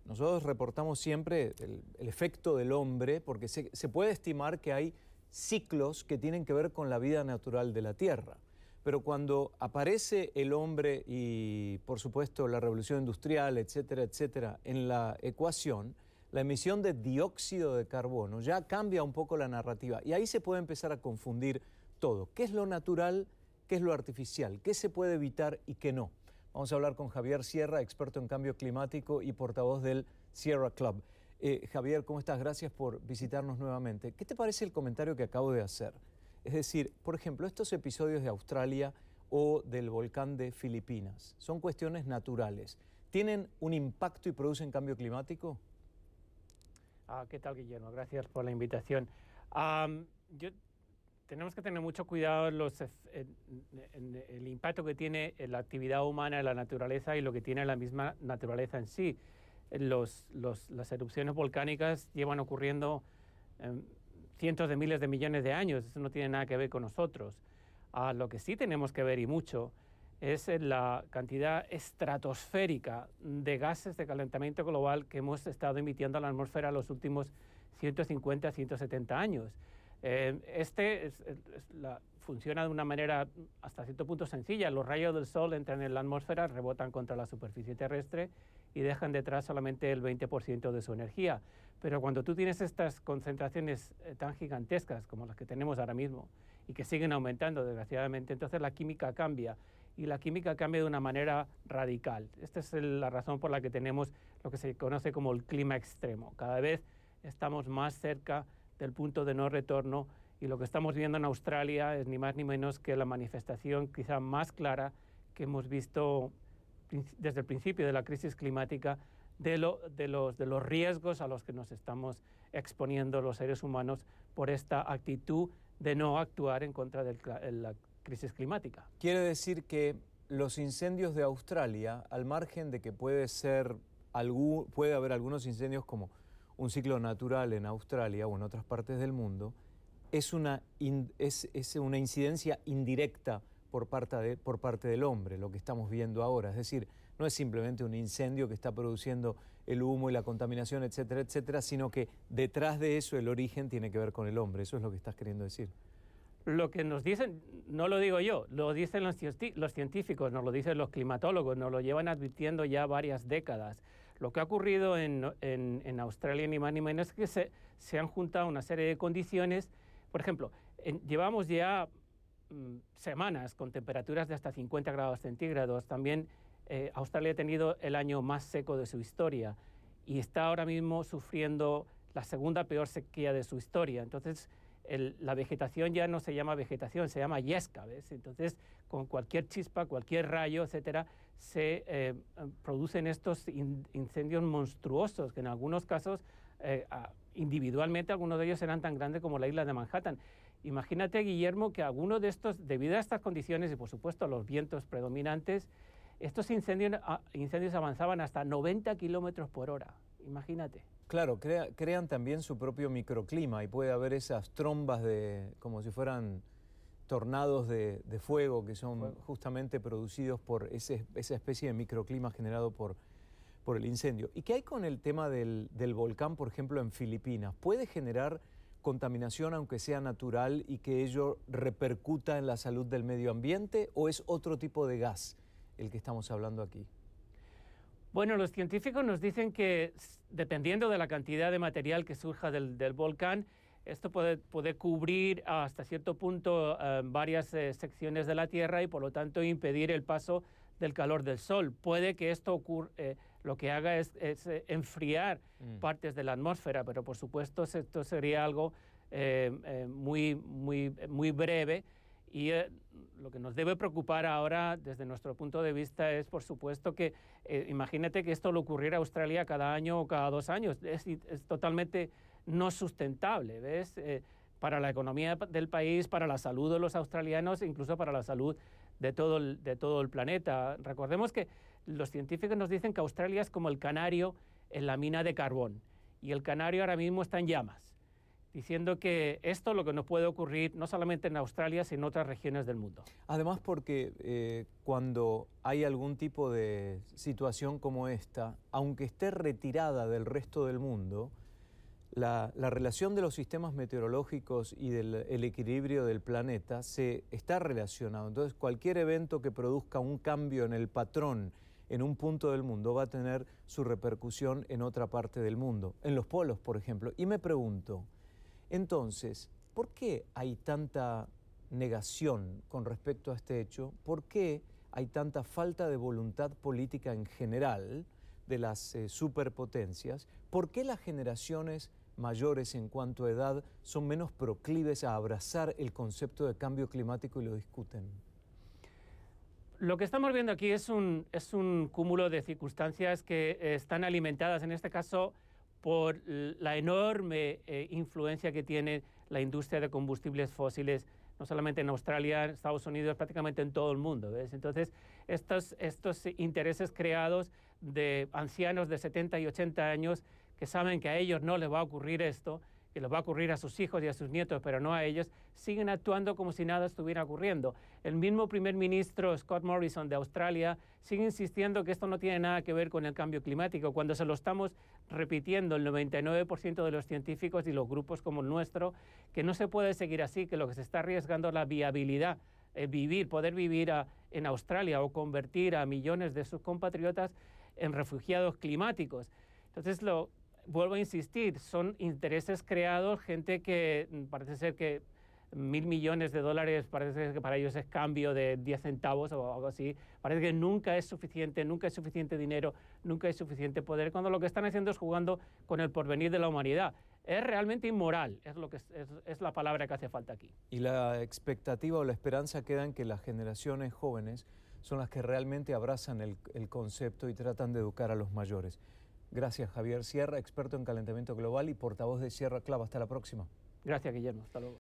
nosotros reportamos siempre el efecto del hombre, porque se puede estimar que hay ciclos que tienen que ver con la vida natural de la Tierra. Pero cuando aparece el hombre y, por supuesto, la revolución industrial, etcétera, etcétera, en la ecuación, la emisión de dióxido de carbono ya cambia un poco la narrativa. Y ahí se puede empezar a confundir todo. ¿Qué es lo natural? ¿Qué es lo artificial? ¿Qué se puede evitar y qué no? Vamos a hablar con Javier Sierra, experto en cambio climático y portavoz del Sierra Club. Javier, ¿cómo estás? Gracias por visitarnos nuevamente. ¿Qué te parece el comentario que acabo de hacer? Es decir, por ejemplo, estos episodios de Australia o del volcán de Filipinas son cuestiones naturales. ¿Tienen un impacto y producen cambio climático? ¿Qué tal, Guillermo? Gracias por la invitación. Tenemos que tener mucho cuidado en el impacto que tiene la actividad humana en la naturaleza y lo que tiene la misma naturaleza en sí. Las erupciones volcánicas llevan ocurriendo cientos de miles de millones de años. Eso no tiene nada que ver con nosotros. Lo que sí tenemos que ver, y mucho, es la cantidad estratosférica de gases de calentamiento global que hemos estado emitiendo a la atmósfera los últimos 150, 170 años. Funciona de una manera hasta cierto punto sencilla. Los rayos del sol entran en la atmósfera, rebotan contra la superficie terrestre y dejan detrás solamente el 20% de su energía. Pero cuando tú tienes estas concentraciones tan gigantescas como las que tenemos ahora mismo y que siguen aumentando desgraciadamente, entonces la química cambia, y la química cambia de una manera radical. Esta es la razón por la que tenemos lo que se conoce como el clima extremo. Cada vez estamos más cerca del punto de no retorno, y lo que estamos viendo en Australia es ni más ni menos que la manifestación quizá más clara que hemos visto desde el principio de la crisis climática de los riesgos a los que nos estamos exponiendo los seres humanos por esta actitud de no actuar en contra de la crisis climática. Quiere decir que los incendios de Australia, al margen de que puede haber algunos incendios como un ciclo natural en Australia o en otras partes del mundo, es una incidencia indirecta por parte del hombre, lo que estamos viendo ahora. Es decir, no es simplemente un incendio que está produciendo el humo y la contaminación, etcétera, etcétera, sino que detrás de eso el origen tiene que ver con el hombre. Eso es lo que estás queriendo decir. Lo que nos dicen, no lo digo yo, lo dicen los científicos, nos lo dicen los climatólogos, nos lo llevan advirtiendo ya varias décadas. Lo que ha ocurrido en Australia, ni más ni menos, es que se han juntado una serie de condiciones. Por ejemplo, llevamos ya semanas con temperaturas de hasta 50 grados centígrados. También Australia ha tenido el año más seco de su historia y está ahora mismo sufriendo la segunda peor sequía de su historia. Entonces, la vegetación ya no se llama vegetación, se llama yesca, ¿ves? Entonces, con cualquier chispa, cualquier rayo, etcétera, se producen estos incendios monstruosos, que en algunos casos, individualmente, algunos de ellos eran tan grandes como la isla de Manhattan. Imagínate, Guillermo, que algunos de estos, debido a estas condiciones y, por supuesto, a los vientos predominantes, estos incendios avanzaban hasta 90 kilómetros por hora. Imagínate. Claro, crean también su propio microclima y puede haber esas trombas como si fueran tornados de fuego que son justamente producidos por esa especie de microclima generado por el incendio. ¿Y qué hay con el tema del volcán, por ejemplo, en Filipinas? ¿Puede generar contaminación aunque sea natural y que ello repercuta en la salud del medio ambiente, o es otro tipo de gas el que estamos hablando aquí? Bueno, los científicos nos dicen que dependiendo de la cantidad de material que surja del volcán, esto puede cubrir hasta cierto punto varias secciones de la Tierra y por lo tanto impedir el paso del calor del Sol. Puede que esto lo que haga es enfriar partes de la atmósfera, pero por supuesto esto sería algo muy breve. Y lo que nos debe preocupar ahora, desde nuestro punto de vista, es, por supuesto, que imagínate que esto le ocurriera a Australia cada año o cada 2 años. Es totalmente no sustentable, ¿ves? Para la economía del país, para la salud de los australianos, incluso para la salud de todo el planeta. Recordemos que los científicos nos dicen que Australia es como el canario en la mina de carbón, y el canario ahora mismo está en llamas. diciendo que esto es lo que nos puede ocurrir no solamente en Australia, sino en otras regiones del mundo. Además, porque cuando hay algún tipo de situación como esta, aunque esté retirada del resto del mundo, la relación de los sistemas meteorológicos y el equilibrio del planeta se está relacionado. Entonces, cualquier evento que produzca un cambio en el patrón en un punto del mundo va a tener su repercusión en otra parte del mundo, en los polos, por ejemplo. Y me pregunto, entonces, ¿por qué hay tanta negación con respecto a este hecho? ¿Por qué hay tanta falta de voluntad política en general de las superpotencias? ¿Por qué las generaciones mayores en cuanto a edad son menos proclives a abrazar el concepto de cambio climático y lo discuten? Lo que estamos viendo aquí es un cúmulo de circunstancias que están alimentadas, en este caso, por la enorme influencia que tiene la industria de combustibles fósiles, no solamente en Australia, en Estados Unidos, prácticamente en todo el mundo, ¿ves? Entonces, estos intereses creados de ancianos de 70 y 80 años que saben que a ellos no les va a ocurrir esto, que les va a ocurrir a sus hijos y a sus nietos, pero no a ellos, siguen actuando como si nada estuviera ocurriendo. El mismo primer ministro Scott Morrison de Australia sigue insistiendo que esto no tiene nada que ver con el cambio climático, cuando se lo estamos repitiendo el 99% de los científicos y los grupos como el nuestro, que no se puede seguir así, que lo que se está arriesgando es la viabilidad, poder vivir en Australia o convertir a millones de sus compatriotas en refugiados climáticos. Entonces, vuelvo a insistir, son intereses creados, gente que parece ser que $1.000 millones parece ser que para ellos es cambio de 10 centavos o algo así. Parece que nunca es suficiente dinero, nunca es suficiente poder, cuando lo que están haciendo es jugando con el porvenir de la humanidad. Es realmente inmoral, es la palabra que hace falta aquí. Y la expectativa o la esperanza queda en que las generaciones jóvenes son las que realmente abrazan el concepto y tratan de educar a los mayores. Gracias, Javier Sierra, experto en calentamiento global y portavoz de Sierra Club. Hasta la próxima. Gracias, Guillermo. Hasta luego.